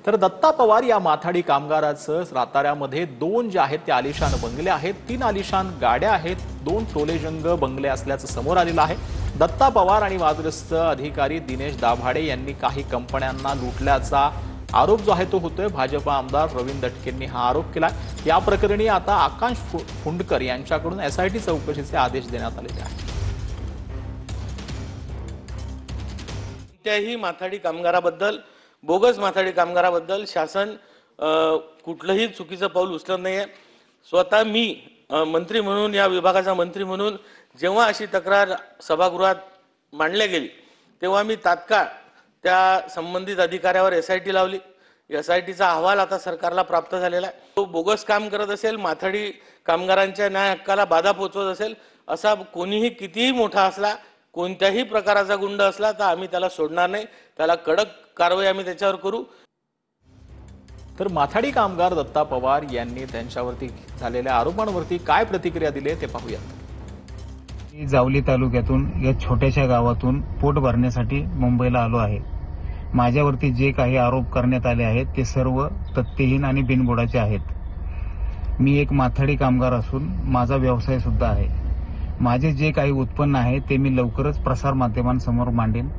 तर दत्ता पवार या माथाडी कामगाराचं साताऱ्यामध्ये 2 जे आहेत ते आलिशान बंगले आहेत, 3 आलिशान गाड्या आहेत, 2 टोलेजंग बंगले असल्याचं समोर आलेलं आहे। दत्ता पवार आणि वादग्रस्त अधिकारी दिनेश दाभाडे यांनी काही कंपन्यांना लुटल्याचा आरोप जो आहे तो होतोय। भाजपा आमदार रवींद्र दटकेंनी हा आरोप केला। या प्रकरणी आता आकाश फुंडकर यांच्याकडून एसआयटी चौकशीचे आदेश देण्यात आलेले आहेत। त्याही माथाडी कामगाराबद्दल, बोगस माथाडी कामगाराबद्दल शासन कुठलंही चुकीचं पाऊल उचलत नाहीये। स्वतः मी मंत्री म्हणून, या विभागाचा मंत्री म्हणून जेव्हा अशी तक्रार सभागृहात मांडली गेली तेव्हा मी तात्काळ त्या संबंधित अधिकाऱ्यावर एसआयटी लावली। एसआयटीचा अहवाल आता सरकारला प्राप्त झालेला आहे। तो बोगस काम करत असेल, माथाडी कामगारांच्या न्याय हक्काला बाधा पोहोचवत असेल, असा कोणीही कितीही मोठा असला, कोणत्याही प्रकाराचा गुंड असला तर आम्ही त्याला सोडणार नाही। त्याला कडक कारवाई आम्ही त्याच्यावर करू। तर माथाडी कामगार दत्ता पवार यांनी त्यांच्यावरती झालेल्या आरोपांवरती काय प्रतिक्रिया दिली ते पाहूयात। जावली तालुक्यातून या छोट्याशा गावातून पोट भरण्यासाठी मुंबईला आलो आहे। माझ्यावरती जे काही आरोप करण्यात आले आहेत ते सर्व तथ्यहीन आणि बिनबुडाचे आहेत। मी एक माथाडी कामगार असून माझा व्यवसाय सुद्धा आहे। माझे जे काही उत्पन्न आहे ते मी लवकरच प्रसार माध्यमांसमोर मांडेन।